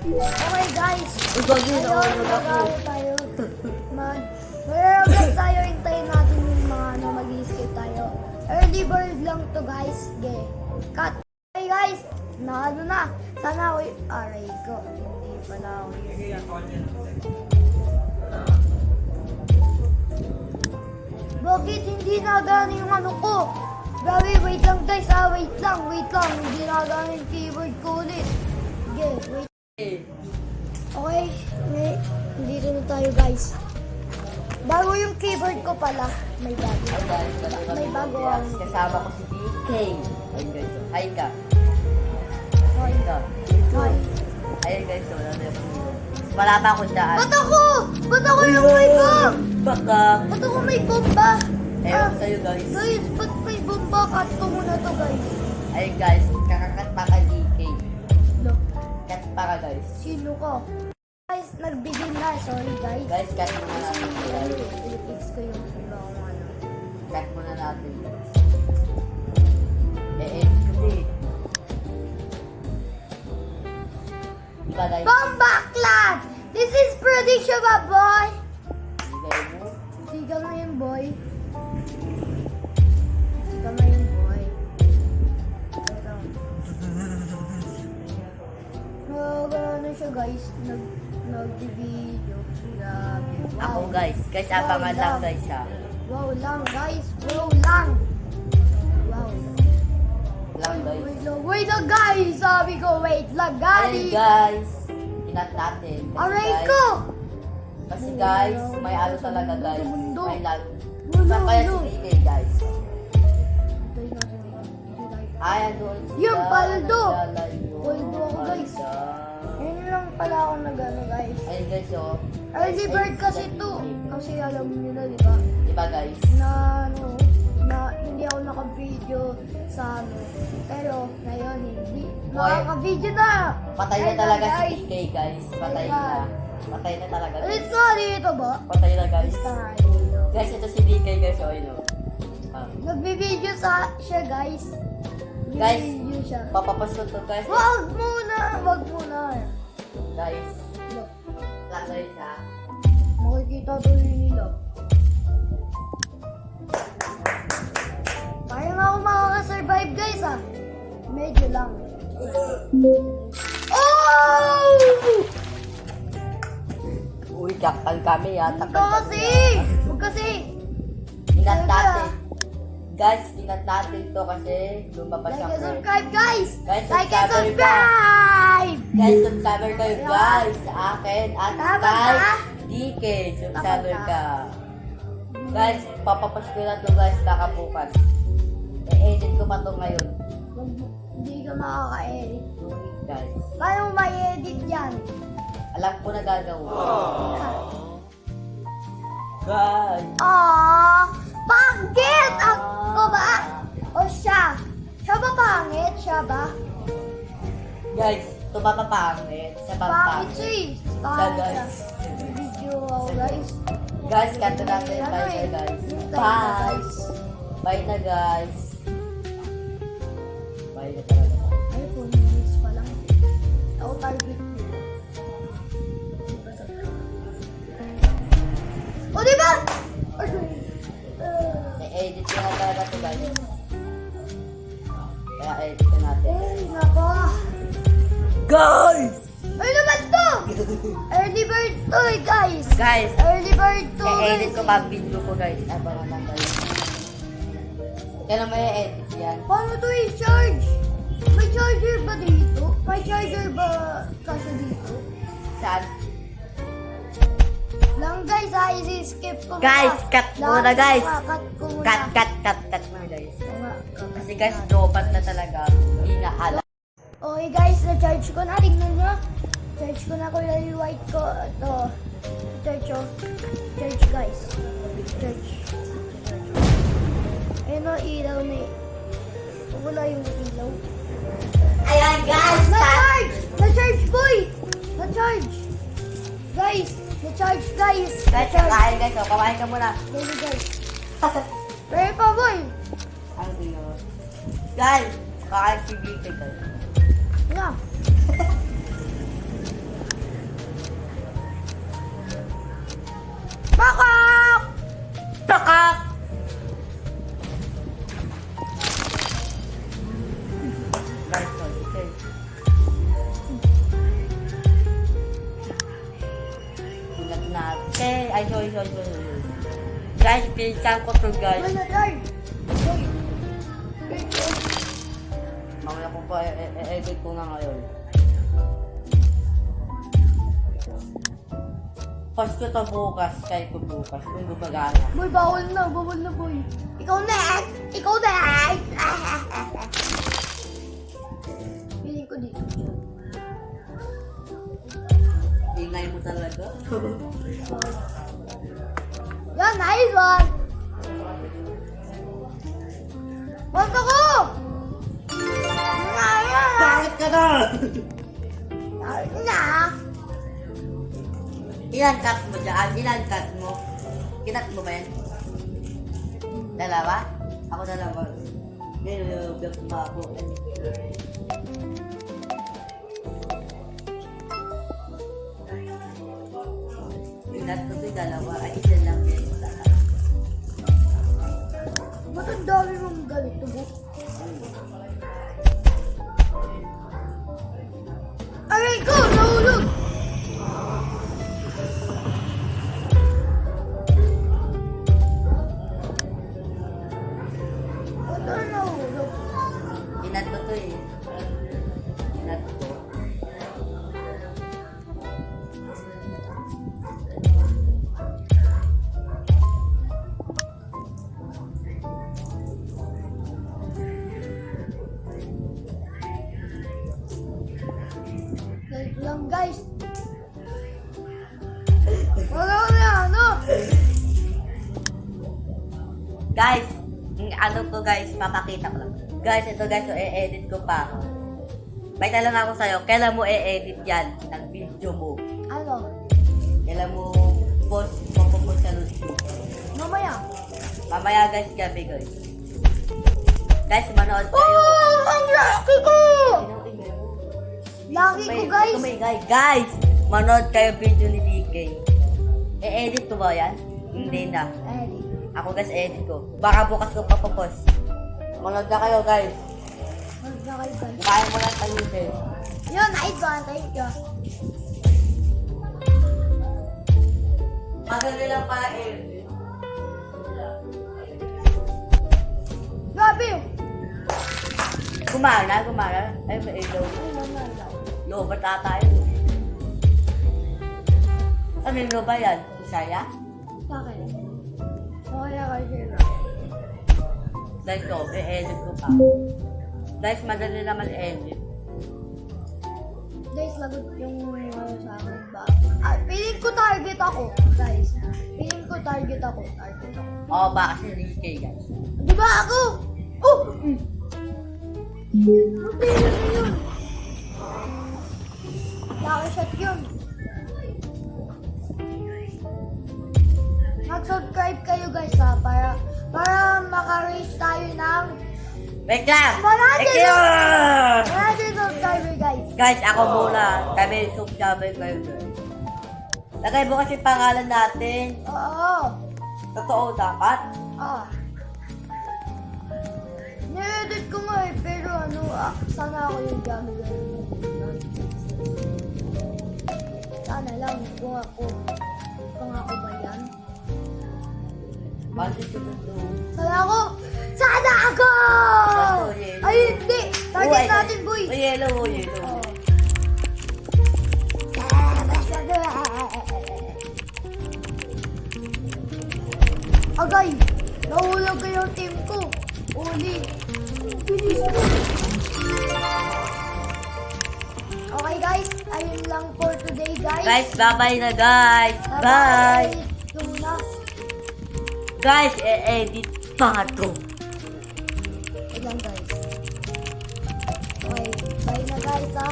Okay guys, Ibagin na ayun, ako. mag-aaral tayo. Mag-relax tayo, hintayin natin yung mga mag-i-skip tayo. Early bird lang to guys. Okay, cut. Okay guys, na. Sana ako aray ko. Hindi pala ako Bakit hindi nagana yung ano ko? Grabe, wait lang guys wait lang. Hindi nagana yung keyboard ko ulit. Okay, wait. Okay, dito na tayo guys. Bago yung keyboard ko pala, may bago. May bago ang... Kasama ko si DK. Ayun guys, so, hi ka. Hi. Ka. Hi. Ayun guys, so, wala pa akong daan. Ba't ako? Ba't ako yung may bomb? Baka. Ba't ako may bomba? Ewan ko sa'yo guys. Guys, ba't may bomba? Cut ko muna to guys. Ayun guys, kakakat pa ka DK. Look, Kat pa ka guys. sino ko? Guys, nagbigay na. Sorry guys. Guys, cut muna Kasi natin. Guys. i-fix ko yung ibang ano. Cut muna natin. Eh, kasi. Diba guys? Bomba clan! This is prediction, my boy! Bigay mo. Sigal mo yun, boy. Sigal mo yun, boy. Ito. Ano siya, guys? Nag-video. Grabe. Wow. Ako guys. Guys, abangan lang guys ha. Wow lang, guys. Wow lang. Wow. Lang guys. Wait lang, guys. Sabi ko, wait lang, Ayun guys. guys. Kinat natin. Kasi, Aray guys, ko! Kasi guys, may ano talaga guys. Mundo. May lag. Mundo, Saan kaya mundo. si DK guys? Ay, andun sila. Yung paldo. Naglalayo. Paldo ako, guys. Palda. Ngayon lang pala ako nag-ano, guys. Ayun guys, oh. Early Guys, bird ayun kasi sila to. DK. Kasi alam niyo na, di ba? Diba guys? Na hindi ako naka-video sa ano. Pero ngayon hindi. Nakaka-video na. Patay na Ayun talaga si guys. DK guys. Patay na. Patay na talaga guys. Ulit nga dito ba? Patay na guys. Tayo dito. Guys, ito si DK guys, oh, yun, oh. Ah. Nagbi-video siya, guys. Guys. Nagbi-video siya. Papapasto to guys. Wag muna. Guys, Look, lang guys ha. makikita tuloy nila. Kaya nga ako makaka-survive, guys, ah. Medyo lang. Oh! Uy, kapal kami yata. Ito kasi! Huwag kasi! Kinat natin. Guys, kinat natin to kasi lumabas Like ang and bird. subscribe, guys! Guys, Like and subscribe subscribe! Guys, subscriber kayo guys sa akin at Tama kay ka? DK. Subscriber Tama ka. Guys, papapas ko na to guys baka bukas. E-edit ko pa to ngayon. Hindi ka makaka-edit. Guys, Paano mo ma-edit yan? alam ko na gagawin. Guys. Aww! Pangit! Ako ba? O siya? Siya ba pangit? Siya ba? Guys, ito ba papangit? Sa Pangit pampangit? siya eh. Siya Pangit guys. siya. Video ako guys. Guys, kanta natin. Ano Bye eh? na guys. Hintay na, Bye. guys. Bye na guys. Bye na talaga. Ay, 4 minutes pa lang. Ako target ko. O diba? E-edit ko na talaga to guys. Kaya edit ko natin. Ay, nako. Guys! Ay naman to! Early bird to eh, guys. Guys, Early bird to. e-edit guys. ko pa video ko guys. Abangan lang kayo. Kaya na may edit yan. Paano to i-charge? May charger ba dito? May charger ba kasi dito? Saan? Lang guys ha, isi-skip ko Guys, cut muna, guys. Cut ko muna. Cut na guys. Tama, cut. Kasi guys, dropat na talaga. Hindi na alam. Okay guys, na-charge ko na. Tingnan nyo. Charge ko na kulay white ko. Ito. Charge oh. Charge guys. Charge. Ayun o, ilaw na eh. Wala yung ilaw. Ayan guys! Na-charge! Na-charge boy! Na-charge! Guys! Na-charge guys! Guys, kakain guys. O, kakain ka muna. Ready guys. Ready pa boy! Ang sino. Guys, kakain si BK guys. Nga. Ay, sorry. Guys, pinsan ko to, guys. Wala na, Darn. Hoy. Mamaya ko pa, edit ko na ngayon. Pasko to bukas, kaya ko bukas, kung gumagana. Boy, bawal na, boy. Ikaw next! Piling ko dito. Ingay mo talaga. Yan, nice one! Basta ko! Bakit ka na? Na! Ilan cut mo dyan? Ilan cut mo? Kinat mo ba yan? Dalawa? Ako dalawa. Ngayon, yung mabo. Kinat ko ito dalawa. Ay, isa lang din. Ba't ang dami mong ganito, bo? Aray ko! Nahulog! Ba't ang nahulog? Kinat ko ito eh. Kinat ko. Ganito lang, guys. Wala na, ano? Guys, ano to guys, papakita ko lang. Guys, ito guys, so i-edit ko pa. May tanong ako sa'yo, kailan mo i-edit yan ng video mo? Ano? Kailan mo mapopost sa YouTube? Mamaya. Mamaya guys, gabi guys. Guys, manood kayo. Oh! Ang laki ko! Laki ko, guys. Tumigay. Guys, manood kayo video ni DK. I-edit ko ba yan? Hindi na. Eddie. Ako guys, edit ko. Baka bukas ko papopost. Manood na kayo guys. Mag na kayo, guys. Kaya mo lang talusin. Yun, nice one. Thank you. Madali lang pala edit. Grabe! Gumana. Ay, may ilaw. Ay, nanalaw. Loba tayo. Ano yung loba yan? Isaya? Bakit? Kaya kasi na. Guys, so, i-edit ko pa. Guys, madali naman edit. Guys, lagot yung ano sa akin ba? Ah, piling ko target ako, guys. Piling ko target ako. Oo, baka si Ricky, guys. Di ba ako? Oh! Piling ko yun. Laki shot yun. Mag-subscribe kayo guys ha, para maka-reach tayo ng Wait lang! Marami Thank you! 100 subscriber guys. Guys, ako muna. Kami subscriber kayo, guys. Lagay mo kasi pangalan natin. Oo. Totoo dapat. Ah. Ni-edit ko nga eh, pero ano, sana ako yung gagawin. Sana lang, kung ako ba yan? Bakit ito? Sana ako! Sana ako! Ay, hindi! Target natin, boy! Oh, yellow, yellow. Oh. Agay! Nahulog kayo yung team ko! Uli! Bilis mo! Okay guys, ayun lang for today guys. Guys, bye-bye na, guys. Bye! Ito muna. Guys, i-edit pa ito. Ayun lang guys. Okay, bye na guys ha.